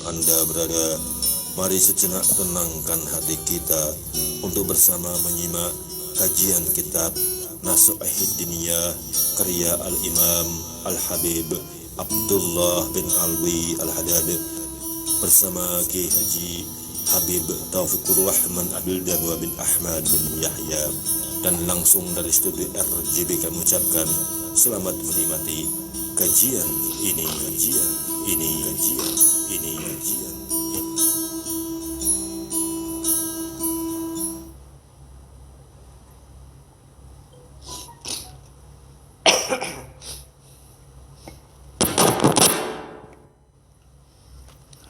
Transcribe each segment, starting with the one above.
Anda berada, mari sejenak tenangkan hati kita untuk bersama menyimak kajian kitab Nasu'ih Diniyah karya Al-Imam Al-Habib Abdullah bin Alwi Al-Haddad bersama Ki Haji Habib Taufikur Rahman Abdullah bin Ahmad bin Yahya, dan langsung dari studio RJB kami ucapkan selamat menikmati kajian ini.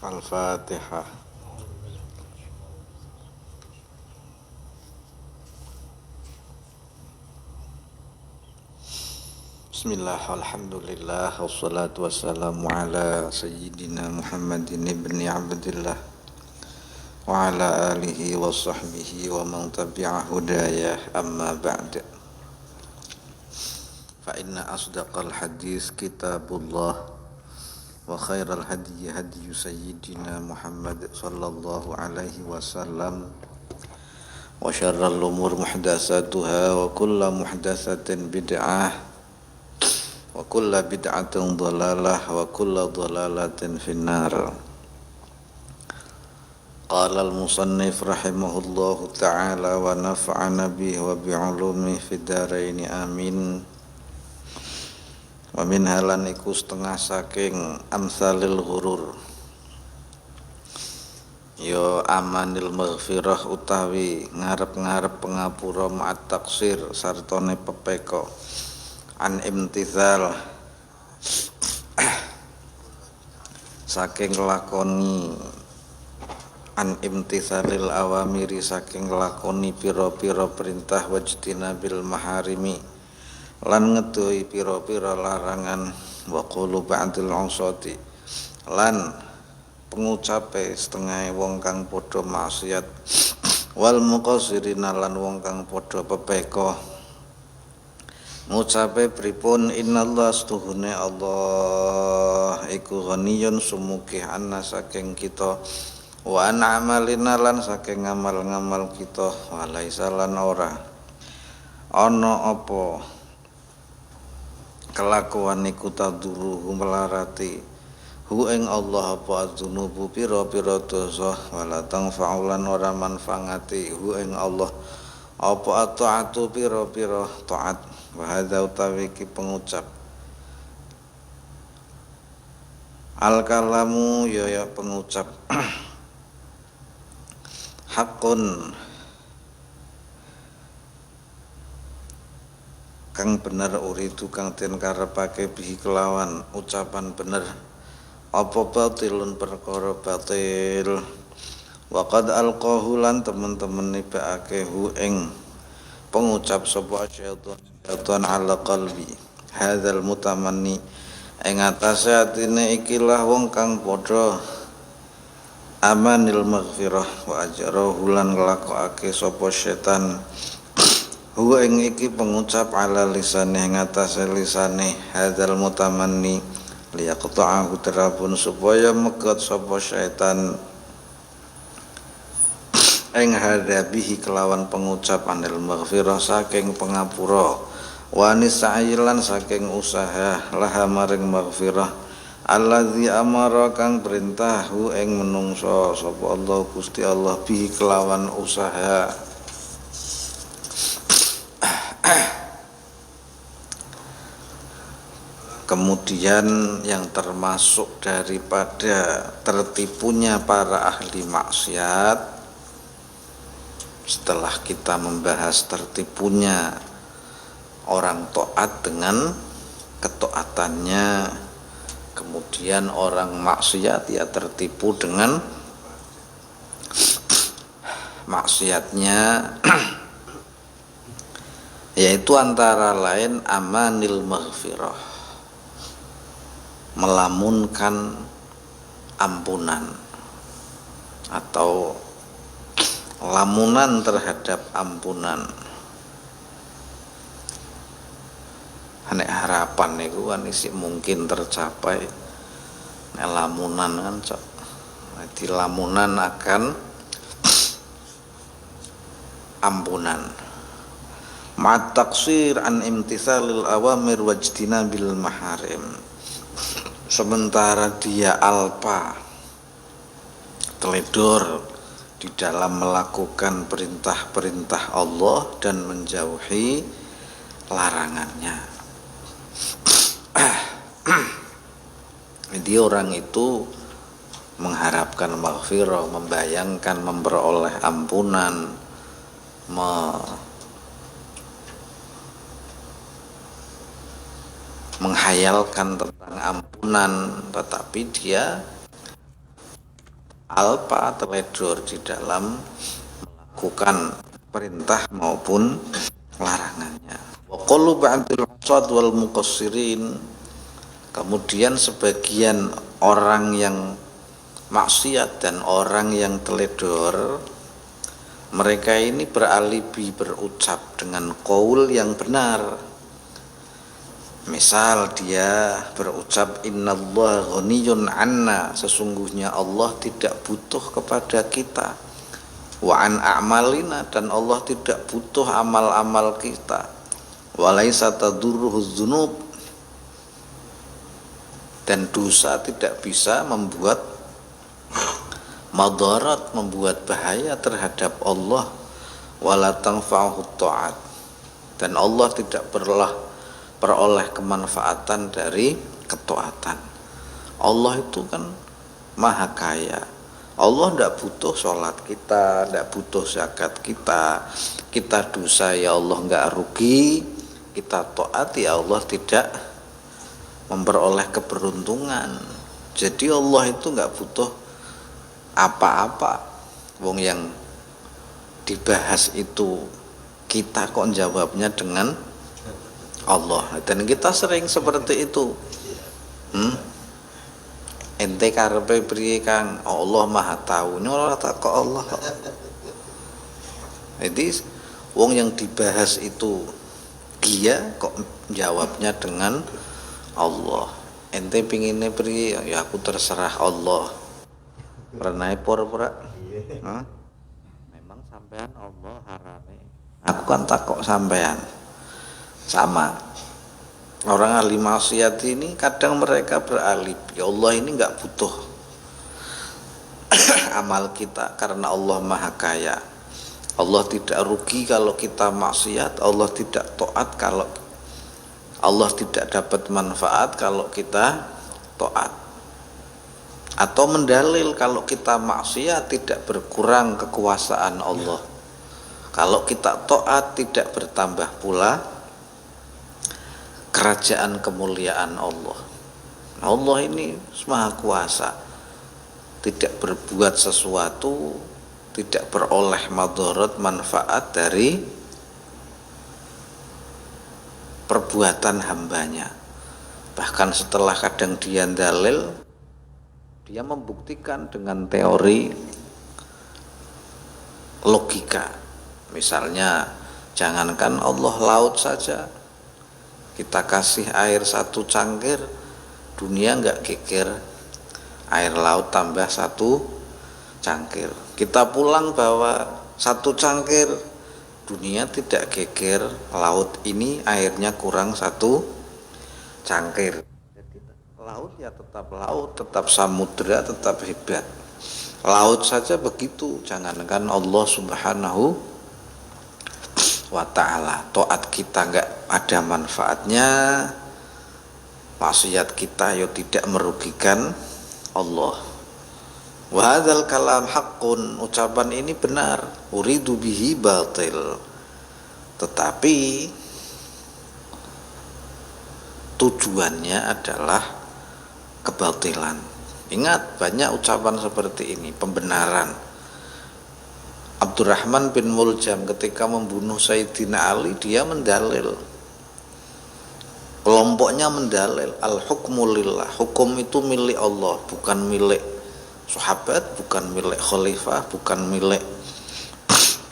Al-Fatihah. Bismillah, alhamdulillah, wassalatu wassalamu ala sayyidina Muhammadin ibni Abdillah wa ala alihi wa sahbihi wa man tabi'a hudayah, amma ba'd. Fa inna asdaqal hadis kitabullah wa khairal hadiyi hadiyu sayyidina Muhammad sallallahu alaihi wasallam wa syarral umur muhdatsatuha wa kullu muhdatsatin bid'ah wa kullu bid'atin dhalalah wa kullu dhalalatin finnar. Qala al-musannif rahimahullahu ta'ala wa nafa'ana bihi wa bi'ulumihi fid dharain amin. Wa min halan iku setengah saking amsalil ghurur, yo amanil maghfirah utawi ngarep-ngarep pengapura ma'at taksir sartane pepeko an imtithal saking lakoni an imtithalil awamiri saking lakoni pira-pira perintah wajtinabil maharimi lan ngedohi pira-pira larangan wa qulu ba'dil usati lan pengucape setengah wong kang padha maksiat wal muqassirina lan wong kang padha pepeko ngucape pripun innallaha astuhune Allah iku ghaniyun sumuki anna saking kita wa an amalina lan saking ngamal-ngamal kita walaisa lan ora ana apa kelakuan iku taduruhu melarati hu ing Allah apa adzunubu pira-pira dosa wala tangfa'ulan ora manfaati hu ing Allah apa taatu pira-pira taat wa hadza utawi ki pengucap al kalamu ya pengucap hakun kang bener uridu kang den karepake bihi kelawan ucapan bener apa batilun perkara batil wa qad alqahu lan temen-temen nibake hu ing pengucap sapa syaitan ala qalbi hadzal mutamanni ing atase atine ikilah wong kang padha amanil maghfirah wa ajrahu lan nglakokake sapa setan huwa ing iki pengucap ala lisane ing atase lisane hadzal mutamanni liyaqta'ahu terapun supaya megat sapa setan ing hadabihi kelawan pengucap anil maghfirah saking pengapura wanis sa'ilan saking usaha laha maring maghfirah allazi amara kang perintah hu ing menungso sapa Allah Gusti Allah bihi kelawan usaha. Kemudian yang termasuk daripada tertipunya para ahli maksiat setelah kita membahas tertipunya orang taat dengan ketaatannya, kemudian orang maksiat ya tertipu dengan maksiatnya yaitu antara lain amanil maghfirah, melamunkan ampunan atau lamunan terhadap ampunan. Nek harapan niku kan isi mungkin tercapai, nek lamunan kan Jadi lamunan akan ampunan. Ma'at taqsir an imtithalil awamir wajtinabil maharim. Sementara dia alpa, teledor di dalam melakukan perintah-perintah Allah dan menjauhi larangannya. Jadi orang itu mengharapkan maghfirah, membayangkan memperoleh ampunan, menghayalkan tentang ampunan, tetapi dia alpa, teledor di dalam melakukan perintah maupun larangannya. Wa qulu ba'dil usad wal muqassirin. Kemudian sebagian orang yang maksiat dan orang yang teledor, mereka ini beralibi berucap dengan qaul yang benar. Misal dia berucap innallaha ghaniyun 'anna, sesungguhnya Allah tidak butuh kepada kita. Wa an a'malina, dan Allah tidak butuh amal-amal kita. Wa laisa tadurruhu dzunub, dan dosa tidak bisa membuat madarat, membuat bahaya terhadap Allah. Wala tanfa'uhu ta'at, dan Allah tidak peroleh kemanfaatan dari ketaatan. Allah itu kan maha kaya. Allah tidak butuh sholat kita, tidak butuh zakat kita. Kita dosa ya Allah nggak rugi, kita taat ya Allah tidak memperoleh keberuntungan. Jadi Allah itu nggak butuh apa-apa. Wong yang dibahas itu kita kok jawabnya dengan Allah, dan kita sering seperti itu. Ente karepe priye Kang? Allah Maha Tahu. Ora tak kok Allah. Jadi wong yang dibahas itu dia kok jawabnya dengan Allah. Ente pingine priye? Ya aku terserah Allah. Pernah pura-pura? Memang sampean Allah harane. Aku kan takok sampean. Sama orang ahli maksiat ini kadang mereka beralibi, ya Allah ini enggak butuh amal kita karena Allah maha kaya. Allah tidak rugi kalau kita maksiat, Allah tidak taat kalau Allah tidak dapat manfaat kalau kita taat. Atau mendalil kalau kita maksiat tidak berkurang kekuasaan Allah, kalau kita taat tidak bertambah pula kerajaan kemuliaan Allah. Allah ini maha kuasa, tidak berbuat sesuatu, tidak beroleh madarat manfaat dari perbuatan hambanya. Bahkan setelah kadang dia dalil, dia membuktikan dengan teori logika. Misalnya, jangankan Allah laut saja, kita kasih air 1 cangkir, dunia enggak geger. Air laut tambah 1 cangkir. Kita pulang bawa 1 cangkir, dunia tidak geger. Laut ini airnya kurang 1 cangkir. Jadi laut ya tetap laut, tetap samudra, tetap hebat. Laut saja begitu, jangankan Allah Subhanahu wa ta'ala. Taat kita enggak ada manfaatnya, maksiat kita ya tidak merugikan Allah. Wa hadzal kalam haqqun, ucapan ini benar, uridu bihi batil, tetapi tujuannya adalah kebatilan. Ingat, banyak ucapan seperti ini, pembenaran. Abdurrahman bin Muljam ketika membunuh Sayyidina Ali, dia mendalil, kelompoknya mendalil al-hukmu lillah, hukum itu milik Allah, bukan milik sahabat, bukan milik khalifah, bukan milik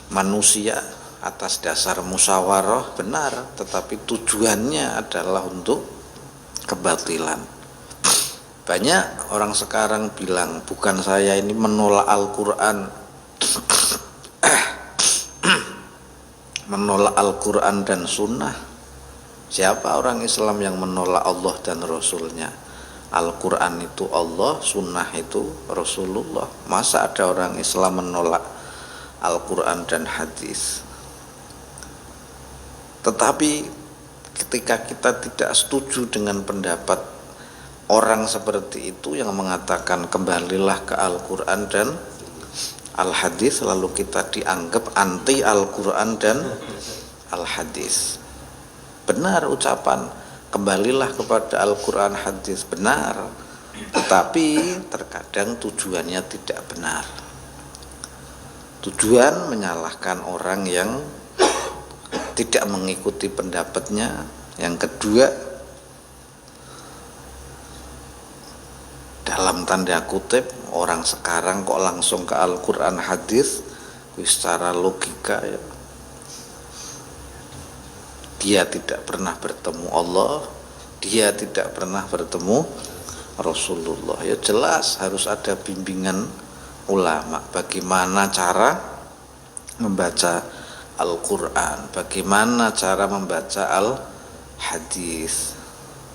manusia atas dasar musyawarah. Benar, tetapi tujuannya adalah untuk kebatilan. Banyak orang sekarang bilang, bukan saya ini menolak Al-Quran, menolak Al-Quran dan Sunnah. Siapa orang Islam yang menolak Allah dan Rasulnya? Al-Quran itu Allah, Sunnah itu Rasulullah. Masa ada orang Islam menolak Al-Quran dan hadis? Tetapi ketika kita tidak setuju dengan pendapat orang seperti itu yang mengatakan kembalilah ke Al-Quran dan Al-Hadis, lalu kita dianggap anti Al-Quran dan Al-Hadis. Benar ucapan kembalilah kepada Al-Quran hadis, benar, tetapi terkadang tujuannya tidak benar. Tujuan menyalahkan orang yang tidak mengikuti pendapatnya. Yang kedua, dalam tanda kutip, orang sekarang kok langsung ke Al-Quran hadis secara logika ya. Dia tidak pernah bertemu Allah, dia tidak pernah bertemu Rasulullah. Ya jelas harus ada bimbingan ulama bagaimana cara membaca Al-Quran, bagaimana cara membaca Al-Hadis.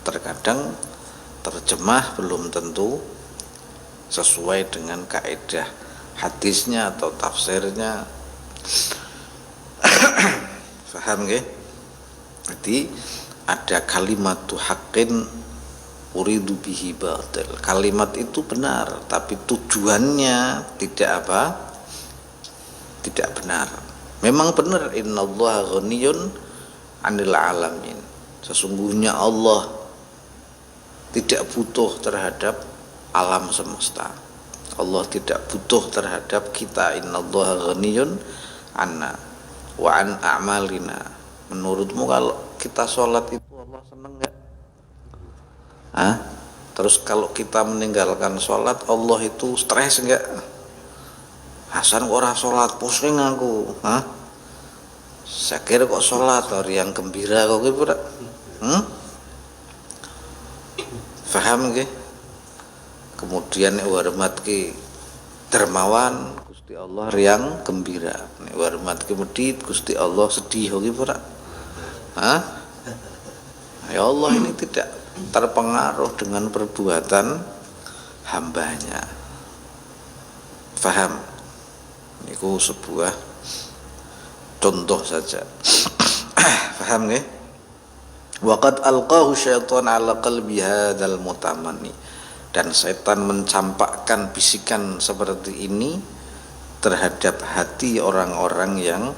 Terkadang terjemah belum tentu sesuai dengan kaidah hadisnya atau tafsirnya. Paham nggih? Jadi ada kalimat haqqin uridu bihi batil. Kalimat itu benar, tapi tujuannya tidak apa? Tidak benar. Memang benar, innallaha ghaniyun 'anil 'alamin. Sesungguhnya Allah tidak butuh terhadap alam semesta. Allah tidak butuh terhadap kita. Innallaha ghaniyun 'anna wa 'an a'malina. Menurutmu kalau kita sholat itu Allah seneng nggak? Terus kalau kita meninggalkan sholat Allah itu stres nggak? Hasan kok ora sholat, pusing aku. Saya kira kok sholat orang yang gembira kok gitu. Faham nggih? Kemudian hormat ki dermawan Gusti Allah yang gembira. Hormat ki medit Gusti Allah sedih kok gitu. Ya Allah ini tidak terpengaruh dengan perbuatan hambanya. Faham? Ini sebuah contoh saja. Faham nggih? Waqad alqahu syaitan ala qalbi hadzal mutamanni. Dan setan mencampakkan bisikan seperti ini terhadap hati orang-orang yang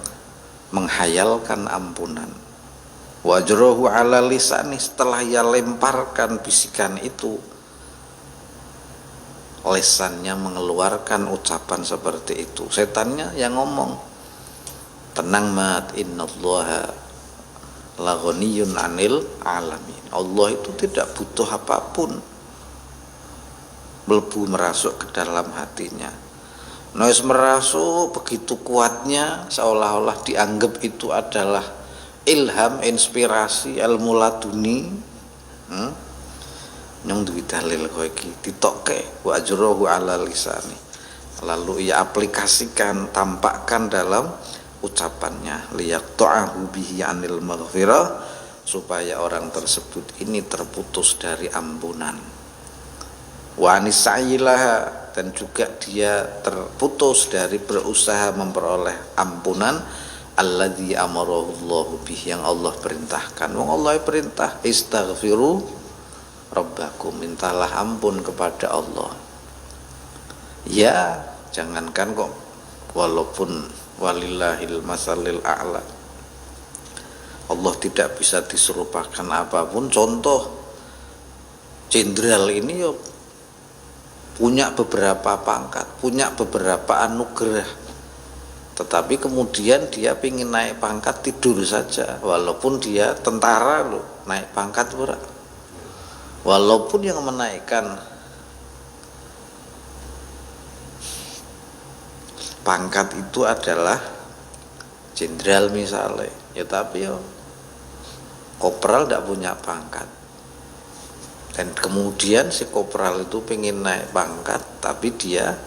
menghayalkan ampunan. Wajrohu ala lisani, setelah ia lemparkan bisikan itu, lisannya mengeluarkan ucapan seperti itu. Setannya yang ngomong, tenang mat, innallaha la ghaniyun 'anil 'alamin. Allah itu tidak butuh apapun. Melebu merasuk ke dalam hatinya. Nois merasuk begitu kuatnya, seolah-olah dianggap itu adalah ilham, inspirasi, ilmu laduni. Nyong duwe dalil kowe iki ditokke wa ajruhu ala lisani. Lalu ia aplikasikan, tampakkan dalam ucapannya, liyaqta'ahu bihi anil maghfirah, supaya orang tersebut ini terputus dari ampunan. Wa anisailah, dan juga dia terputus dari berusaha memperoleh ampunan. Alladzi amarahullahu bih, yang Allah perintahkan. Wong Allah perintah istaghfiru rabbakum, mintalah ampun kepada Allah. Ya, jangankan kok walaupun walillahil masalil a'la, Allah tidak bisa diserupakan apapun. Contoh, jenderal ini yo punya beberapa pangkat, punya beberapa anugerah, tetapi kemudian dia ingin naik pangkat tidur saja, walaupun dia tentara loh, naik pangkat pura. Walaupun yang menaikkan pangkat itu adalah jenderal misalnya, ya tapi kopral tidak punya pangkat. Dan kemudian si kopral itu pengen naik pangkat, tapi dia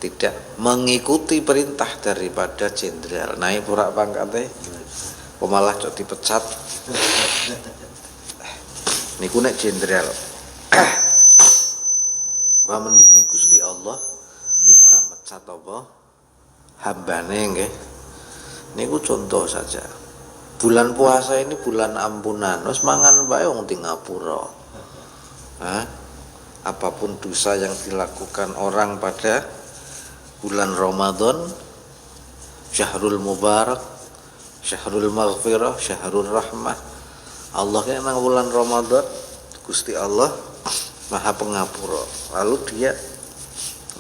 tidak mengikuti perintah daripada jenderal. Naik pura pangkatnya, malah cok dipecat. Niku nek jenderal. Wa mendingi Gusti Allah ora mecat apa hambane nggih. Niku contoh saja. Bulan puasa ini bulan ampunan. Wis mangan bae wong ting ngapura. Apapun dosa yang dilakukan orang pada bulan Ramadan, syahrul mubarak, syahrul maghfirah, syahrul rahmah. Allah kan nang bulan Ramadan Gusti Allah Maha Pengapura. Lalu dia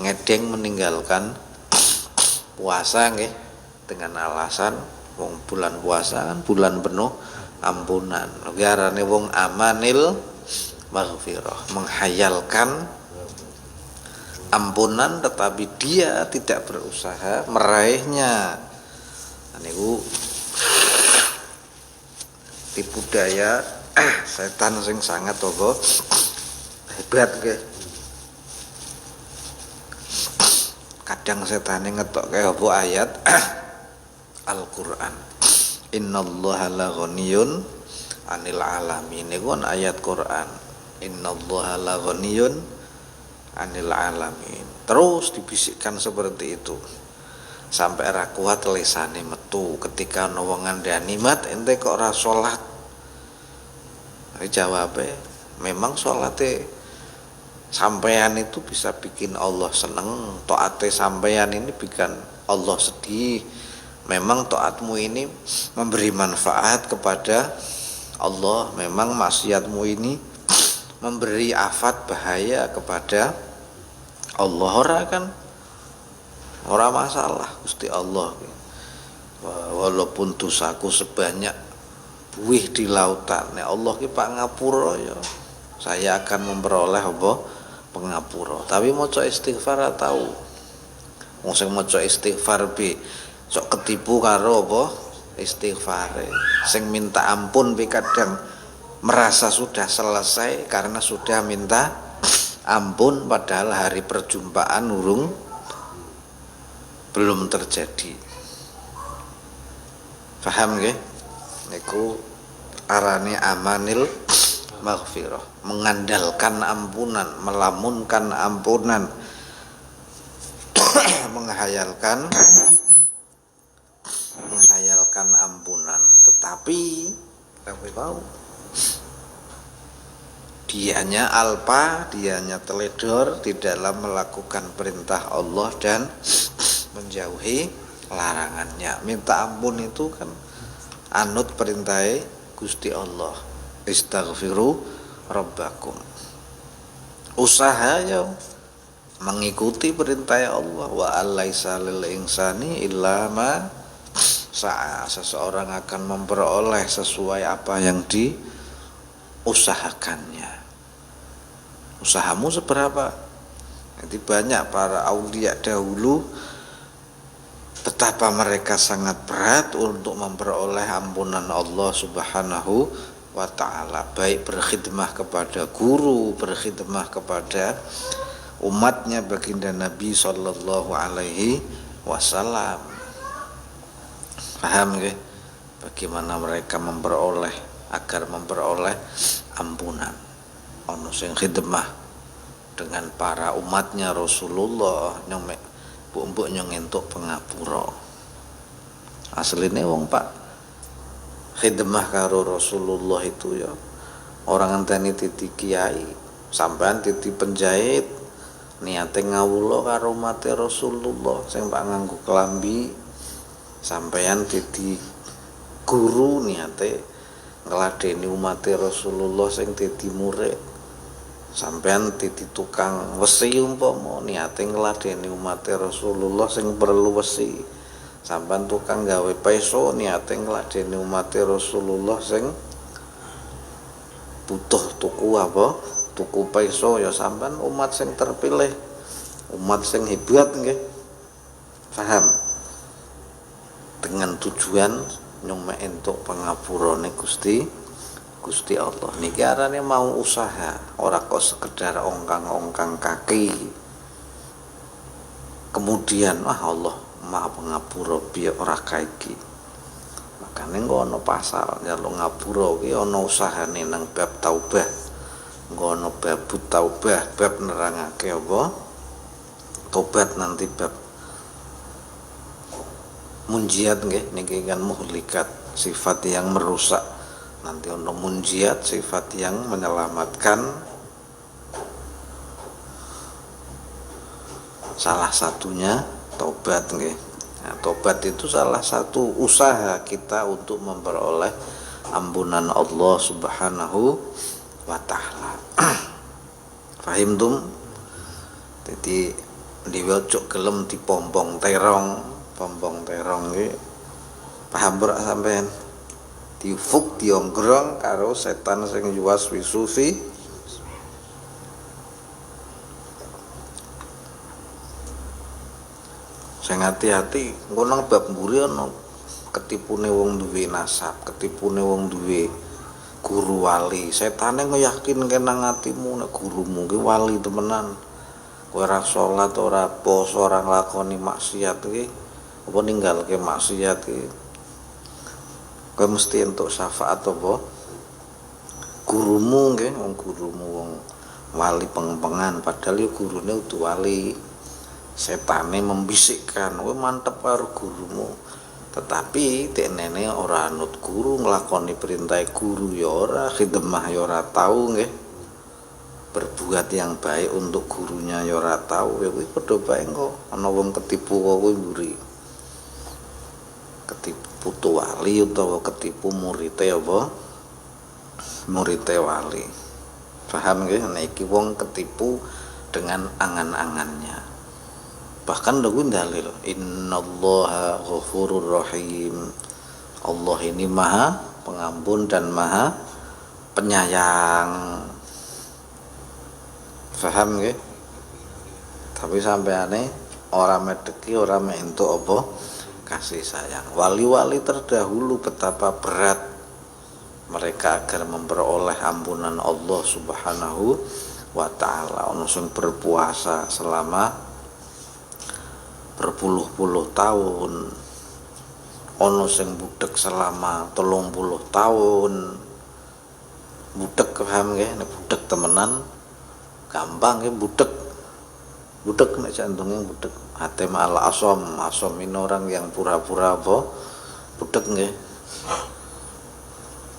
ngedeng meninggalkan puasa nggih dengan alasan wong bulan puasa kan bulan penuh ampunan. Garane wong amanil maghfirah, menghayalkan ampunan tetapi dia tidak berusaha meraihnya. Niku tipu daya setan sing sangat apa hebat nggih. Kadang setane ngetokke apa ayat Al-Qur'an. Innallaha la ghaniyun 'anil 'alamin. Niku ayat Quran. Innallaha la ghaniyun 'anil 'alamin. Terus dibisikkan seperti itu. Sampai ra kuat lesane metu ketika ana wong ngandani mat ente kok ora salat. Jawabe memang salate sampean itu bisa bikin Allah seneng, taate sampean ini bikin Allah sedih. Memang taatmu ini memberi manfaat kepada Allah, memang maksiatmu ini memberi afat bahaya kepada Allah. Ora kan ora masalah Gusti Allah. Walaupun dosaku sebanyak buih di lautan, nek Allah ki pangapura ya saya akan memperoleh apa pengapura. Tapi maca istighfar tahu. Wong sing maca istighfar be sok ketipu karo apa istighfare. Sing minta ampun be kadang merasa sudah selesai karena sudah minta ampun padahal hari perjumpaan belum terjadi. Paham nggih? Niku arane amanil maghfirah, mengandalkan ampunan, melamunkan ampunan, menghayalkan ampunan. Tetapi tahu dianya alpa, dianya teledor di dalam melakukan perintah Allah dan menjauhi larangannya. Minta ampun itu kan anut perintah Gusti Allah. Istaghfiru rabbakum. Usaha ya mengikuti perintah Allah. Wa alaisa lil insani illa ma sa'a. Seseorang akan memperoleh sesuai apa yang diusahakannya. Usahamu seberapa? Jadi banyak para aulia dahulu betapa mereka sangat berat untuk memperoleh ampunan Allah Subhanahu wa ta'ala, baik berkhidmah kepada guru, berkhidmah kepada umatnya baginda Nabi sallallahu alaihi wasallam. Paham nggih? Bagaimana mereka agar memperoleh ampunan. Ono sing khidmah dengan para umatnya Rasulullah nyong mbok nyong entuk pengapura. Asline wong Pak khidmah karo Rasulullah itu ya orang ngenteni titi kiai, sampean titi penjahit, niate ngawula karo umat Rasulullah sing Pak nganggo kelambi, sampean titi guru niate ngladeni umat Rasulullah sing titi murid, sampean titi tukang wesi umpama niate ngladeni umat Rasulullah sing perlu wesi, sampean tukang gawe peso niate ngladeni umat Rasulullah sing butuh tuku apa? Tuku peso ya sampean umat sing terpilih, umat sing hebat nggih. Paham? Dengan tujuan nyumek entuk pangapurane Gusti Gusti Allah. Niki arane mau usaha, ora kok sekedar ongkang-ongkang kaki. Kemudian Allah Maha Pengapura piye ora kaiki. Makane ngono pasal njaluk ngapura ki ana usahane nang bab taubah. Ngono bab taubah, bab nerangake apa? Tobat nanti bab munjiat nggih niki kan muhlikat, sifat yang merusak. Nanti ono munjiat, sifat yang menyelamatkan. Salah satunya tobat nggih. Nah, tobat itu salah satu usaha kita untuk memperoleh ampunan Allah Subhanahu wa taala. Fahimtum? Jadi diwocok gelem dipompong terong nggih. Paham ora sampean? Diufuk dionggrong karo setan sing yuwas wisufi. Sing hati-hati engko nang bab mburi ana ketipune wong duwe nasab, ketipune wong duwe guru wali. Setane ngeyakinke nang atimu nek gurumu ki wali temenan. Kowe ora salat, ora poso, ora nglakoni maksiat iki, apa ninggalke maksiat iki. Kowe mesti entuk syafaat apa? Gurumu nggih, wong gurumu wong wali pengempengan, padahal yo gurune udu wali. Setane membisikkan, kowe mantep karo gurumu. Tetapi deknene ora anut guru, nglakoni perintah guru ya ora, khidmah ya ora tau nggih. Berbuat yang baik untuk gurunya ya ora tau, ya kuwi padha bae kok ana wong ketipu kok kuwi mburi. Ketipu wali utawa ketipu murite apa? Murite wali. Paham nggih? Nek iki wong ketipu dengan angan-angannya. Bahkan lho dalil innallaha ghafurur rahim. Allah ini maha pengampun dan maha penyayang. Paham nggih? Tapi sampeane ora medeki, ora entuk apa kasih sayang. Wali-wali terdahulu betapa berat mereka agar memperoleh ampunan Allah Subhanahu wa taala. Ono sing berpuasa selama berpuluh-puluh tahun. Ono sing budek selama 30 tahun. Budek paham nggih? Nek budek temenan gampang ya budek nek jantungnya budek. Hatem al asom ini orang yang pura-pura apa budek nggih.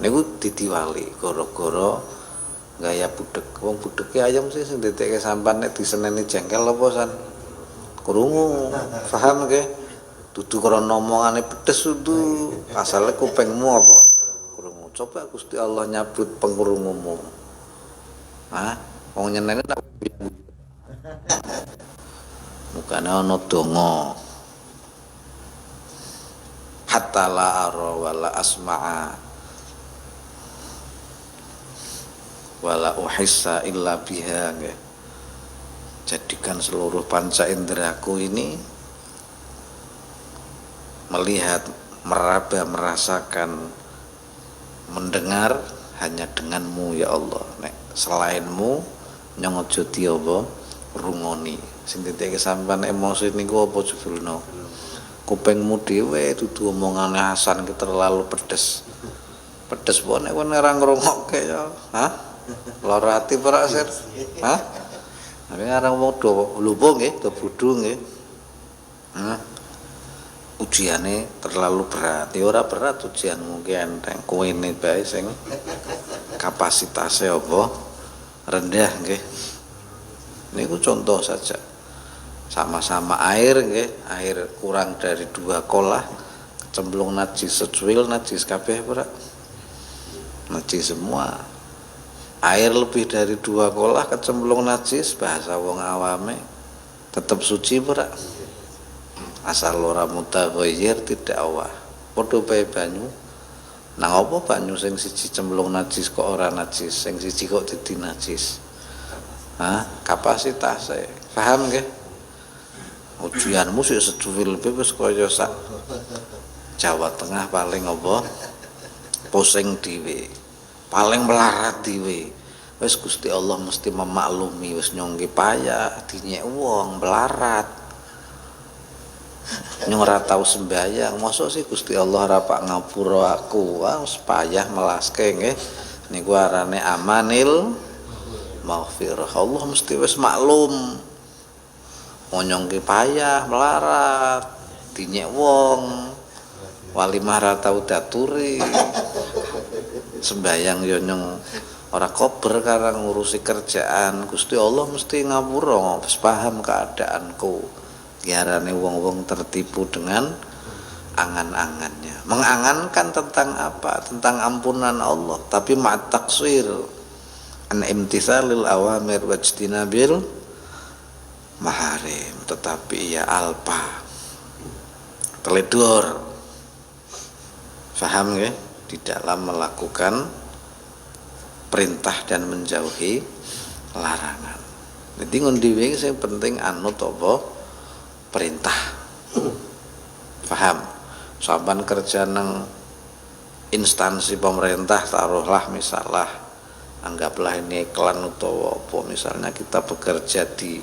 Niku ditiwali gara-gara gaya budek. Wong budeke ayam sih sing detekke sampan nek diseneni jengkel apa san krungu. Paham nggih? Dudu krana omongane pedes dudu asale kupingmu apa krungu. Coba Gusti Allah nyabut pengkrungumu. Hah? Wong nyeneni tak mukane ana donga hatta la ara wala asma'a wala uhissa illa biha. Jadikan seluruh panca inderaku ini melihat, meraba, merasakan, mendengar hanya denganmu ya Allah. Nek selainmu nyong aja apa rungoni. Sing ditekke sampean emosi niku apa jebulno? Kupingmu dhewe dudu omongane Hasan ki terlalu pedes. Pedes po nek kowe ora ngrungokke ya. Hah? Lara ati ora sir? Hah? Nek ngarang wong do lupa nggih, do bodho nggih. Hah? Ujiane terlalu berat. Ya ora berat ujianmu ki enteng. Kowe-ne bae sing kapasitasnya apa? Rendah nggih. Niku contoh saja. Sama-sama air nggih, air kurang dari 2 kolah cemplung najis secuil najis kabeh ora? Najis semua. Air lebih dari 2 kolah kecemplung najis, bahasa wong awame tetap suci ora? Asal ora mutaghayyir tidak awah. Padha bae banyu. Nang apa banyu sing siji cemplung najis kok ora najis, sing siji kok dadi najis. Hah, kapasitase. Paham nggih? Ujianmu sik secuil wis kaya sak Jawa Tengah paling apa? Pusing dhewe. paling melarat dhewe. Wis Gusti Allah mesti memaklumi wis nyongke payah dinyek wong melarat. Nyong ora tau sembayang, mosok sih Gusti Allah ora pak ngapura aku. Wah, payah melaske nggih. Niku arane amanil maghfirah. Allah mesti wis maklum. Nyongke payah melarat dinyek wong. Walimah ra tau daturi. Sembayang yo nyong ora kober karang ngurusi kerjaan. Gusti Allah mesti ngapura, wis paham keadaanku. Diarani wong-wong tertipu dengan angan-angannya. Mengangankan tentang apa? Tentang ampunan Allah, tapi ma'at taksir an imtithalil awamir wajtinabil maharim, tetapi ia alpa teledor. Paham ya? Di dalam melakukan perintah dan menjauhi larangan. Jadi ngundi wae sing penting anut apa? Perintah. Paham? Sampan kerja nang instansi pemerintah, taruhlah misalnya anggaplah ini iklan utawa apa, misalnya kita bekerja di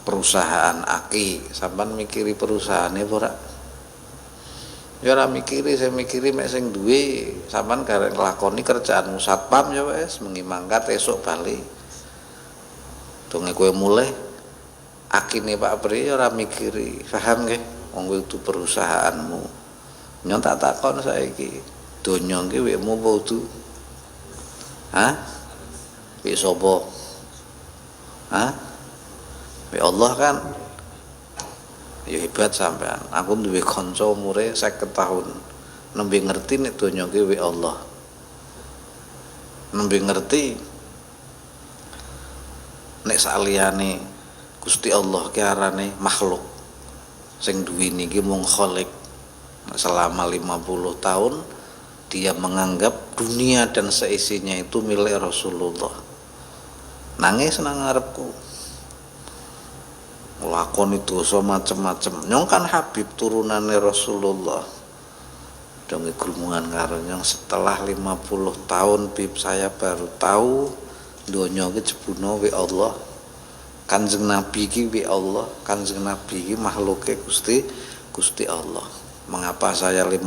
perusahaan aki, sampan mikiri perusahaane ora? Ya ora mikiri, saya mikiri mek sing duwe, sampan karek nglakoni kerjaanmu satpam ya wis mengi mangkat esuk bali. Donge kowe mulai akine Pak Pri ora mikiri, paham nggih? Wong itu perusahaanmu. Nyon tak takon saiki, donya iki wekmu apa udu? Hah? Wek sapa? Hah? Wek Allah kan. Ya hebat sampean. Aku duwe kanca umure 50 tahun. Nembe ngerti nek donya iki wek Allah. Nembe ngerti nek saliyane Gusti Allah ki arane makhluk sing duwe niki mung khalik. Selama 50 tahun dia menganggap dunia dan seisinya itu milik Rasulullah. Nangis nang ngarepku. Lakoni dosa macem-macem. Nyong kan Habib turunane Rasulullah. Dong grumuhan karo nyong setelah 50 tahun Bib saya baru tahu donya ki jebuna we Allah. Kanjeng Nabi ki wi Allah, Kanjeng Nabi ki makhluke Gusti Allah. Mengapa saya 50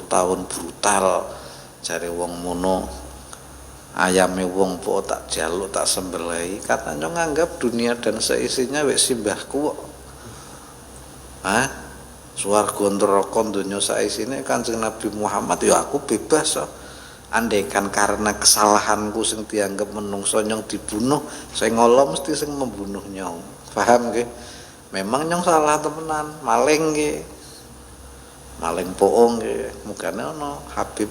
tahun brutal jare wong mono ayame wong po tak jaluk tak sembelai, katanya nganggap dunia dan seisinya wek simbahku kok. Hah? Swarga neraka donya saisine Kanjeng Nabi Muhammad ya aku bebas kok. Andaikan karena kesalahanku sing dianggap menungso nyong dibunuh, saya ngolo mesti sing membunuh nyong. Paham nggih? Memang nyong salah temenan, maling nggih. Maling poong nggih. Mugane ana Habib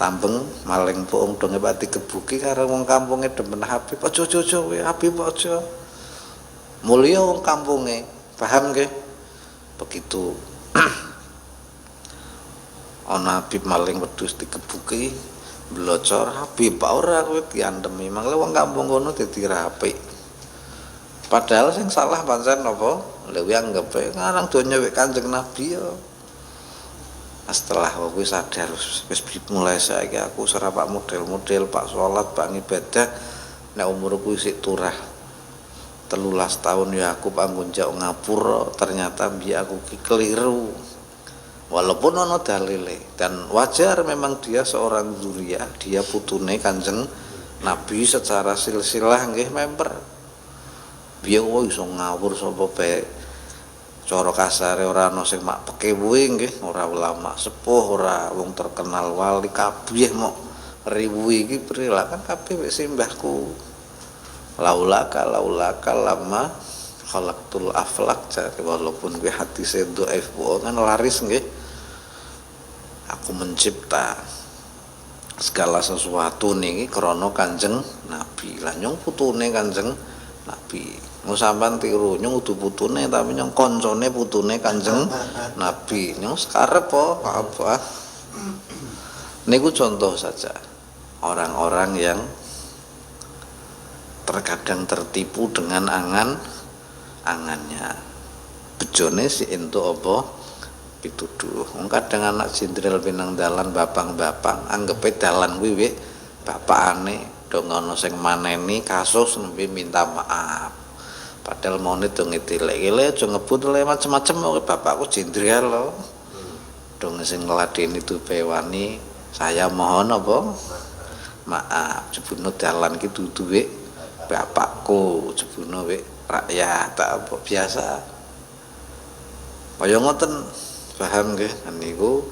Tambeng maling poong dong pati kebuki karo wong kampunge demen Habib. Aja kowe Habib aja. Mulya wong kampunge. Paham nggih? Begitu. Ana Habib maling wedhus dikebuki. Blocor Habib ora kowe diandemi mangke wong kampung kono dadi apik. Padahal sing salah pancen napa? Lha kuwi anggepe ngarang donya wek Kanjeng Nabi ya. Setelah aku sadar wis mulai saiki aku serapak model-model Pak salat, Pak ibadah nek umurku isih turah 13 tahun ya aku panggon jauh ngapura ternyata biar aku ki keliru. Walaupun ono dalile dan wajar memang dia seorang dzuriyah, dia putune Kanjeng Nabi secara silsilah nggih member. Piye kok iso ngawur sapa bae. Cara kasare ora ana sing mak pekewe nggih, ora ulama sepuh, ora wong terkenal wali kabeh mok riwuhe iki prilah kan kabeh wek simbahku. Laulaka lama khalaqtul aflak jare walaupun kuwi hadise dhaif kan laris nggih. Aku mencipta segala sesuatu niki krana Kanjeng Nabi. Lah nyong putune Kanjeng Nabi. Mau sampean tiru nyong udu putune tapi nyong koncone putune Kanjeng Nabi. Nyong sekarep apa? Niku contoh saja. Orang-orang yang terkadang tertipu dengan angan-angannya. Bejone si entuk apa? pituduh. Kadang anak jenderal pinang dalan bapang-bapang anggepe dalan kuwi bapakane do ngono sing maneni kasus nembe minta maaf. Padahal mone do ngetilek-ele aja ngebut le macem-macem bapakku jenderal lho. Dong sing ngladeni itu bewani saya mohon apa? Maaf, jebune dalan ki dudu bapakku, jebune rakyat tak apa biasa. Kaya ngoten, paham nggih? Niku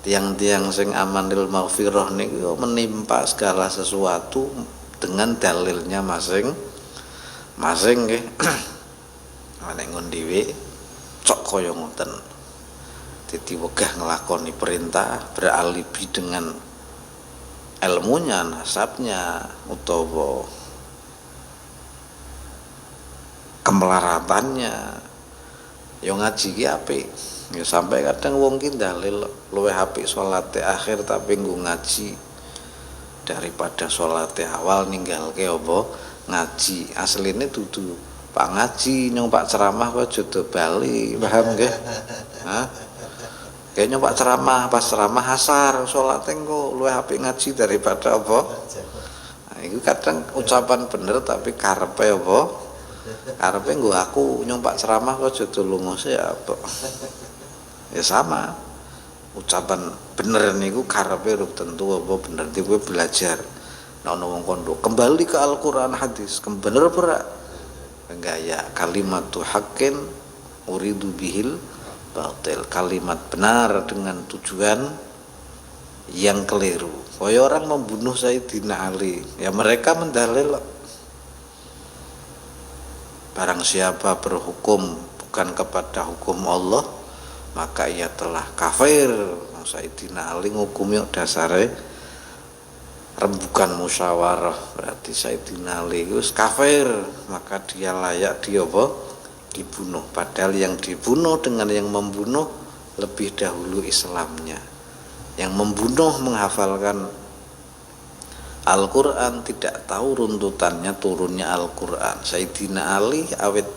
tiang-tiang sing amanil maghfirah niku menimpa segala sesuatu dengan dalilnya masing-masing nggih. Nek ngondiwe cok kaya ngoten. Dadi wegah nglakoni perintah beralibi dengan ilmunya, nasabnya utawa kemelaratannya. Ya ngaji ki apik. Ya sampai kadang wong ki dalil luwih apik salate akhir tapi nggo ngaji daripada salate awal ninggalke apa ngaji. Asline dudu Pak ngaji nyong Pak ceramah kok jodo bali, paham nggih? Hah? Kayaknya Pak ceramah pas ceramah asar salate engko luwih apik ngaji daripada apa? Nah, itu kadang ucapan bener tapi karepe apa? Karepe nggo aku nyong Pak ceramah kok jodo lunga sih apa? Ya sama. Ucapan bener niku karepe rub tentu apa bener kowe belajar. Nek ana wong kondo kembali ke Al-Qur'an hadis, bener ora? Enggak ya, kalimatu haqqin uridu bihil batil, kalimat benar dengan tujuan yang keliru. Kaya orang membunuh Sayyidina Ali, ya mereka mendalil barang siapa berhukum bukan kepada hukum Allah maka ia telah kafir. Sayyidina Ali ngukumi dasare rembukan musyawarah, berarti Sayyidina Ali itu kafir, maka dia layak dibunuh. Padahal yang dibunuh dengan yang membunuh lebih dahulu Islamnya. Yang membunuh menghafalkan Al-Quran tidak tahu runtutannya turunnya Al-Quran. Sayyidina Ali awet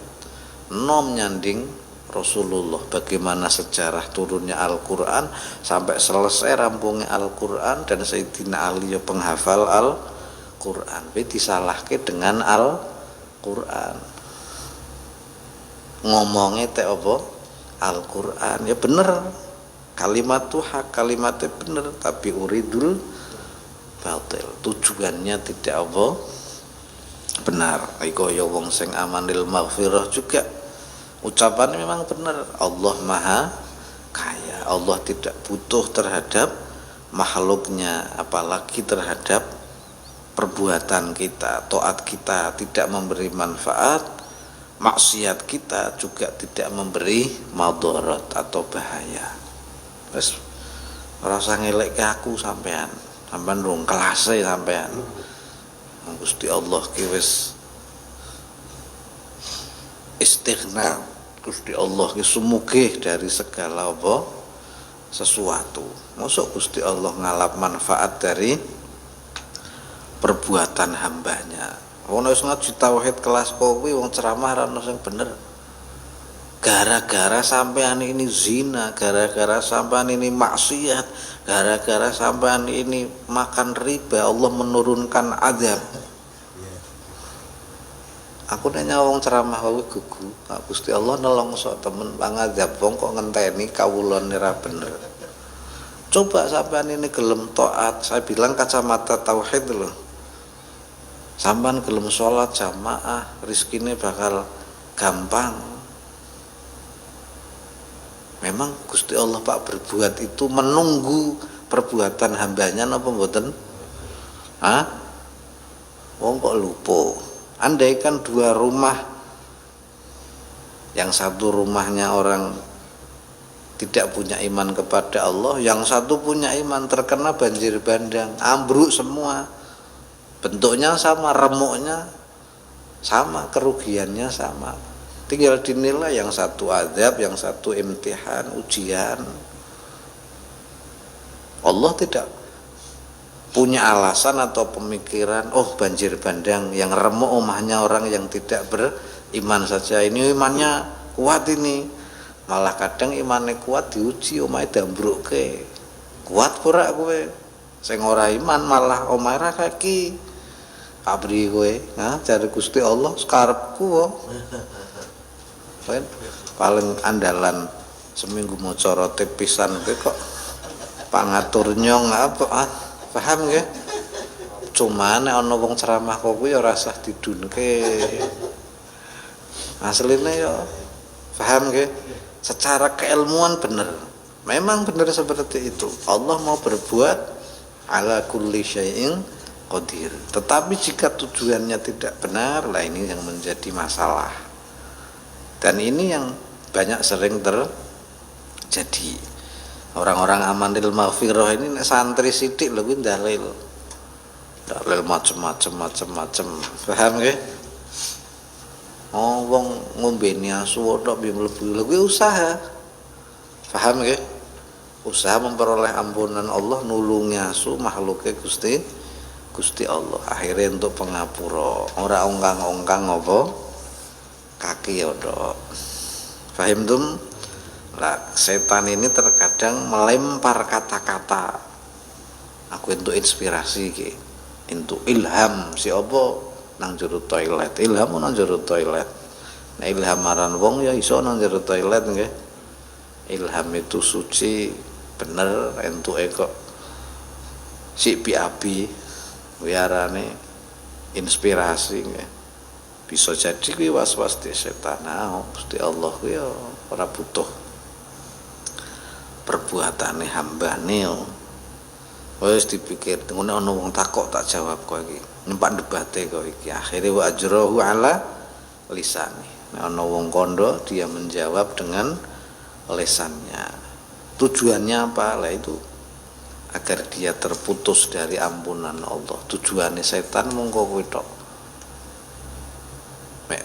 nom nyanding Rasulullah, bagaimana sejarah turunnya Al-Quran sampai selesai rampungnya Al-Quran, dan Sayyidina Ali ya penghafal Al-Quran, tapi disalahke dengan Al-Quran. Ngomongnya teh apa? Al-Quran ya bener, kalimat tuh hak, kalimatnya bener, tapi uridul batil, tujuannya tidak apa? Benar. Iku ya wong sing amanil maghfirah juga ucapannya memang benar. Allah maha kaya, Allah tidak butuh terhadap makhluknya, apalagi terhadap perbuatan kita. Taat kita tidak memberi manfaat, maksiat kita juga tidak memberi madarat atau bahaya. Terus rasa ngelek ke aku sampean rung kelase sampean. Gusti Allah ki wis istighna, Gusti Allah ki sumugih dari segala apa sesuatu. Mosok Gusti Allah ngalap manfaat dari perbuatan hambanya. Wong wis ngaji tauhid kelas kowe wong ceramah ra ono sing bener. Gara-gara sampean ini zina, gara-gara sampean ini maksiat, gara-gara sampean ini makan riba, Allah menurunkan azab. Aku nanya wong ceramah wae gugu, Gusti Allah nelongso temen pangazab wong kok ngenteni kawulane ra bener. Coba sampean ini gelem taat, saya bilang kacamata tauhid loh. Sampean gelem sholat jamaah, rizkine bakal gampang. Memang Gusti Allah Pak berbuat itu menunggu perbuatan hambanya napa mboten? Wong kok lupa. Andaikan dua rumah, yang satu rumahnya orang tidak punya iman kepada Allah, yang satu punya iman, terkena banjir bandang, ambruk semua. Bentuknya sama, remuknya sama, kerugiannya sama. Tinggal dinilai, yang satu azab, yang satu imtihan, ujian. Allah tidak punya alasan atau pemikiran, oh banjir bandang yang remuk omahnya orang yang tidak beriman saja, ini imannya kuat ini, Malah kadang imane kuat diuji omahe dambrukke. Kuat ora kowe? Sing ora iman malah omahe ra kaki. Abri kowe, nah jare Gusti Allah sekarepku kok. Paling andalan seminggu maca rotib pisan kowe kok pangatur nyong apa paham nggih? Cuma nek ana wong ceramah kok kuwi ya ora usah didunke. Asline ya paham nggih? Secara keilmuan bener. Memang benar seperti itu. Allah mau berbuat ala kulli syai'in qadir. Tetapi jika tujuannya tidak benar, lah ini yang menjadi masalah. Dan ini yang banyak sering terjadi. Orang-orang amanil maghfirah ini santri sithik lho kuwi dalil. Dalil macem-macem. Paham nggih? Oh, wong ngombeni asu tok piye mlebu lho kuwi usaha. Paham nggih? Usaha memperoleh ampunan Allah, nulungi asu makhluke Gusti Allah. Akhirnya untuk pengapura, ora ongkang-ongkang apa kaki ya tok. Paham tum? Lah setan ini terkadang melempar kata-kata. Aku untuk inspirasi iki, untuk ilham si apa nang jero toilet. Ilham nang jero toilet. Nah ilham aran wong ya iso nang jero toilet nggih. Ilham itu suci bener entuke kok si piabi wiarane inspirasi nggih. Bisa jadi kuwi was-was di setan. Nah, Gusti Allah kuwi ya ora butuh perbuatane hambane. Wis dipikir ngono ana wong takok tak jawab kok iki. Numpak debate kok iki. Akhire wa ajrahu ala lisani. Nek ana wong kondo dia menjawab dengan lesannya. Tujuannya apa? Lah itu agar dia terputus dari ampunan Allah. Tujuannya setan mongko kuwi tok.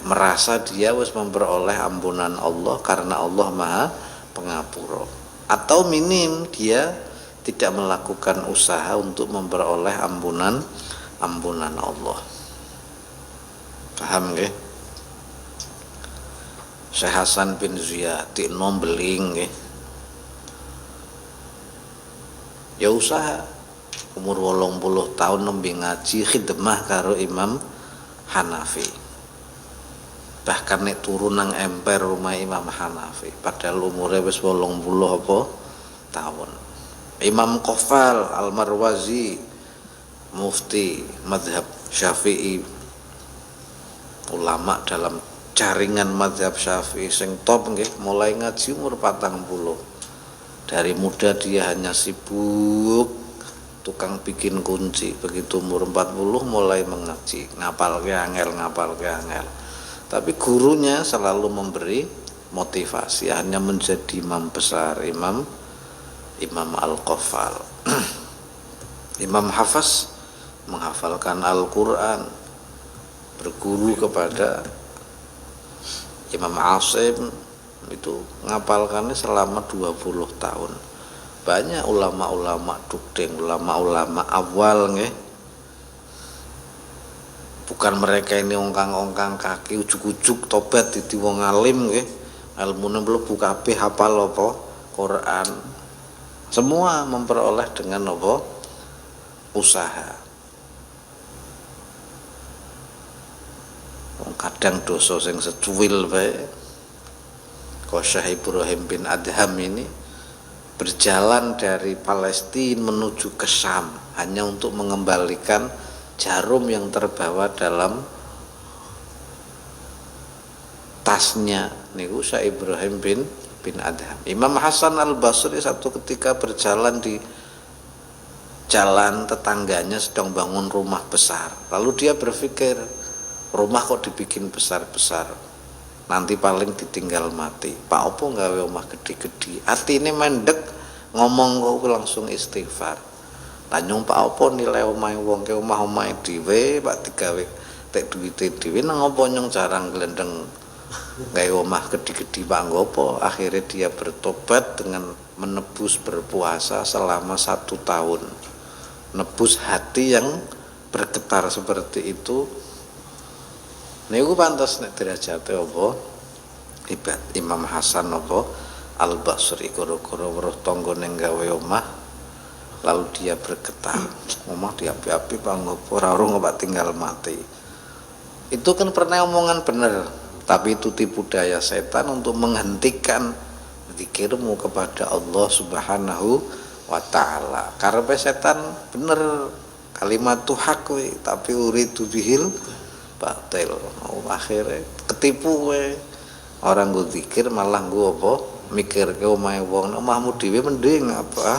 Merasa dia wis memperoleh ampunan Allah karena Allah Maha Pengapura. Atau minim dia tidak melakukan usaha untuk memperoleh ampunan Allah. Paham nggih? Syekh Hasan bin Ziyad nom beling nggih. Ya usaha umur 80 tahun nembe ngaji khidmah karo Imam Hanafi. Bahkan nek turun nang emper rumah Imam Hanafi padahal umure wis 80 apa tahun. Imam Qafal Al-Marwazi mufti mazhab Syafi'i, ulama dalam jaringan mazhab Syafi'i sing top nggih, mulai ngaji umur 40. Dari muda dia hanya sibuk tukang bikin kunci, begitu umur 40 mulai mengaji, ngapal ke angel. Tapi gurunya selalu memberi motivasi, hanya menjadi imam besar, Imam Al-Qafal. Imam Hafaz menghafalkan Al-Quran, berguru kepada Imam Asim, itu ngapalkannya selama 20 tahun. Banyak ulama-ulama dukdeng, ulama-ulama awal nggih. Bukan mereka ini ongkang-ongkang kaki ujuk-ujuk tobat dadi wong alim nggih. Ilmune mlebu kabeh hafal apa Quran. Semua memperoleh dengan apa? Usaha. Kadang dosa sing secuil bae. Syekh Ibrahim bin Adham ini berjalan dari Palestina menuju ke Syam hanya untuk mengembalikan jarum yang terbawa dalam tasnya niku Syekh Ibrahim bin Adham. Imam Hasan Al-Basri satu ketika berjalan di jalan, tetangganya sedang bangun rumah besar. Lalu dia berpikir, rumah kok dibikin besar-besar, nanti paling ditinggal mati. Pak opo gawe omah gede-gede? Atine mendek, ngomong kok langsung istighfar. Tanyung Pak opo nilai omahe wong ke omah-omahe dhewe, Pak digawe tek duwite dhewe nang opo nyong jarang glendeng gawe omah gede-gede Pak ngopo? Akhirnya dia bertobat dengan menebus berpuasa selama 1 tahun. Nebus hati yang bergetar seperti itu. Niku pantas nek derajate apa? Ibad Imam Hasan apa Al-Basri gara-gara weruh tanggane gawe omah, lalu dia bergetar, omah diapi-api panggopo ora ngobat tinggal mati. Itu kan pernah omongan bener, tapi itu tipu daya setan untuk menghentikan zikirmu kepada Allah Subhanahu wa taala. Karepe setan bener kalimat hak kowe, tapi uridu bihil batil. Akhirnya ketipu kowe. Orang nggo zikir malah nggo apa? Mikirke omahe wong, omahmu dhewe mending apa?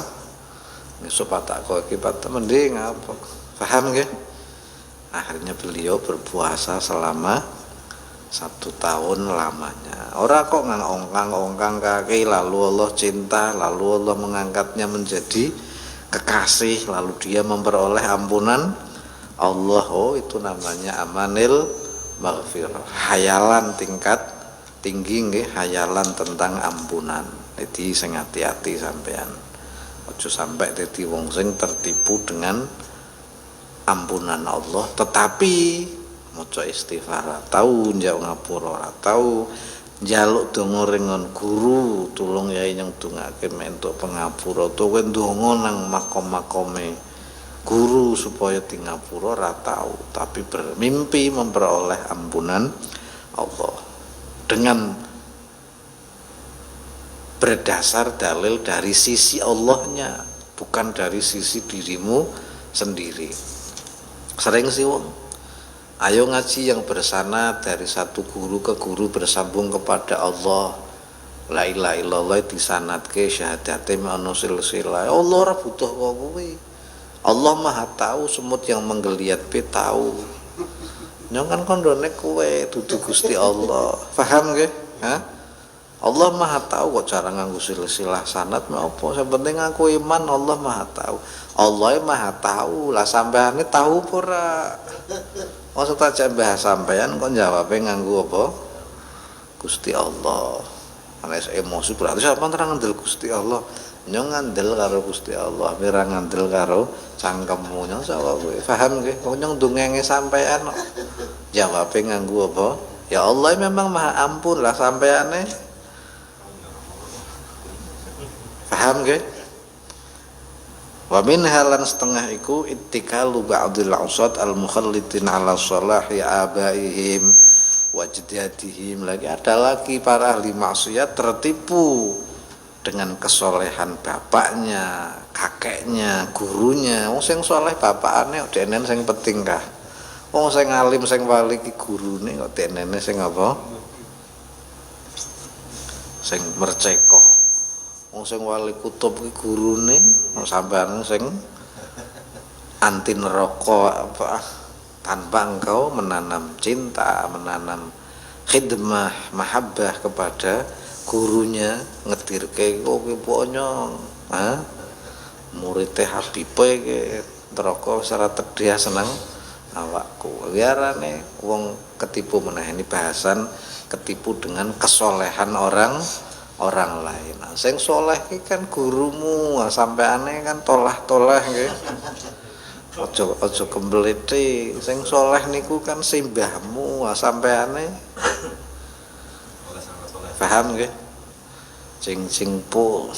Ngesuk patak kowe iki patak mending apa? Paham nggih? Akhirnya beliau berpuasa selama 1 tahun lamanya. Ora kok ngangongkang kaki, lalu Allah cinta, lalu Allah mengangkatnya menjadi kekasih, lalu dia memperoleh ampunan Allah. Oh, itu namanya amanil maghfirah. Hayalan tingkat tinggi nggih, hayalan tentang ampunan. Jadi sing hati-hati sampean. Ojo sampai dadi wong sing tertipu dengan ampunan Allah, tetapi maca istighfar tahu, njauh ngapura ora tahu, njaluk donga ringon guru tulung yai nyang dongake entuk pangapura to kowe ndonga nang makom-makome guru supaya di ngapura ora tahu, tapi bermimpi memperoleh ampunan Allah dengan berdasar dalil dari sisi Allahnya, bukan dari sisi dirimu sendiri. Sering sih wong, ayo ngaji yang bersana dari satu guru ke guru bersambung kepada Allah. La ilaha illallah disanatke syahadate ana silsilah. Allah ora butuh kok kuwi. Allah Maha tahu, semut yang menggeliat pe tahu. Nyong kan kondone kowe dudu Gusti Allah. Paham nggih? Hah? Allah Maha tahu kok cara nganggo silsilah sanad mah apa? Yang penting aku iman Allah Maha tahu. Allah Maha tahu lah, sampeane tahu ora? Maksud aja bahas sampean kok jawabe nganggo apa? Gusti Allah. Anes emosi berarti sampean terang ngandel Gusti Allah. Nyong ngandel karo Gusti Allah, ora ngandel karo cangkemmu. Nyong sawah kowe. Paham nggih? Kok nyong dongenge sampean kok jawabe nganggo apa? Ya Allah memang Maha ampun lah sampeane. Paham nggih? Wa min halan setengah iku ittikalu ba'dil ausad al-mukhallitin ala salahi abaihim wajdadihim. Lagi ada lagi para ahli maksiat tertipu dengan kesolehan bapaknya, kakeknya, gurunya. Wong sing saleh bapakane kok denen sing penting kah? Wong sing alim sing wali ki gurune kok denene sing apa? Sing merceko. Wong sing wali kutub ki gurune sampean sing anti neraka apa, tanpa engkau menanam cinta, menanam khidmah, mahabbah kepada gurunya, ngedirke kok ki ponyong, ha? Murid Habibe ki neraka secara tedih seneng awakku. Biarane wong ketipu meneh, ini bahasan ketipu dengan kesolehan orang lain. Nah, sing soleh iki kan gurumu, sampeane kan tolah-tolah nggih. Aja kembelete. Sing soleh niku kan simbahmu, sampeane. Paham nggih? Sing po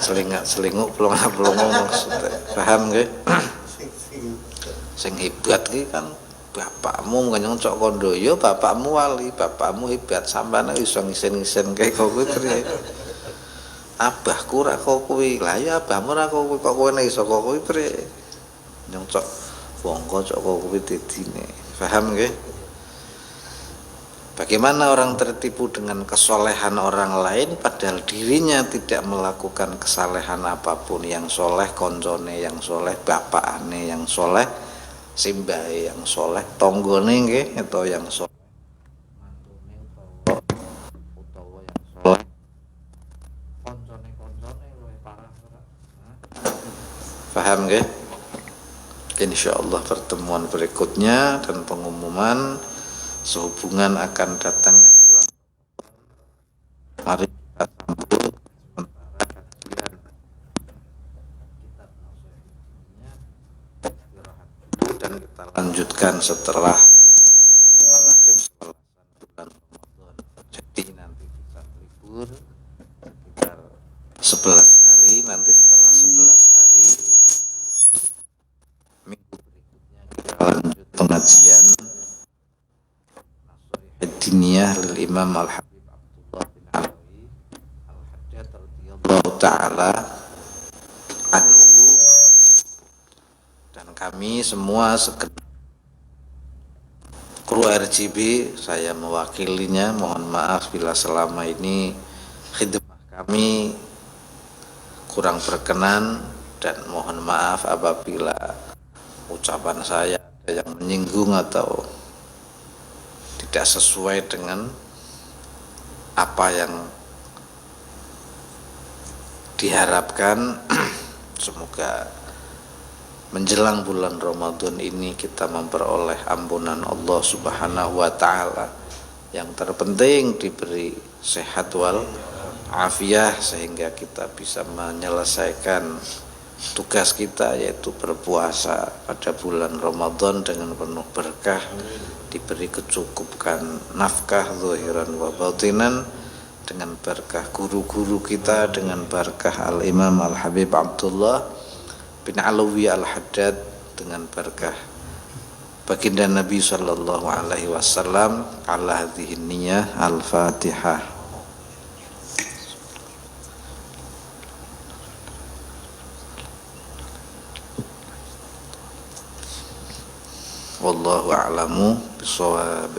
selinguk pelongo maksudnya. Paham nggih? Sing hebat ki kan bapakmu, kanjeng cok kondoyo, bapakmu wali, bapakmu hebat, sampeyan iso ngisen-ngisen kae kok kuwi piye? Abahku ra kok kuwi. Lah ya abahmu ra kok kuwi, kok kowe iso kok kuwi piye? Kanjeng cok wongko cok kok kuwi dedine. Paham nggih? Bagaimana orang tertipu dengan kesolehan orang lain padahal dirinya tidak melakukan kesalehan apapun. Yang soleh koncone, yang soleh bapakane, yang soleh simbahe, yang soleh tonggone nggih, atau yang soleh mantune utawa yang soleh koncone luwih parah ora. Paham nggih? Insyaallah pertemuan berikutnya dan pengumuman sehubungan akan datangnya bulan mari kita sambut sementara kajian kitab nasihatnya istirahat dulu dan kita lanjutkan setelah mengakhiri bulanan bulan Ramadan. Jadi nanti bisa 1000 libur sekitar 11 hari. Nanti setelah 11 hari minggu berikutnya kita lanjut pengajian Diniyah lil Imam Al-Habib Abdullah bin Alawi Al-Haddad radhiyallahu taala anhu, dan kami semua segenap kru RGB, saya mewakilinya, mohon maaf bila selama ini khidmah kami kurang berkenan, dan mohon maaf apabila ucapan saya ada yang menyinggung atau tidak sesuai dengan apa yang diharapkan. Semoga menjelang bulan Ramadan ini kita memperoleh ampunan Allah Subhanahu wa taala. Yang terpenting diberi sehat wal afiah sehingga kita bisa menyelesaikan tugas kita, yaitu berpuasa pada bulan Ramadan dengan penuh berkah, diberi kecukupan nafkah zahiran wa batinan dengan berkah guru-guru kita, dengan berkah Al-Imam Al-Habib Abdullah bin Alawi Al-Haddad, dengan berkah baginda Nabi sallallahu alaihi wasallam. Ala hadhihi niyyah. Al-Fatihah. Wallahu a'lamu bishawab.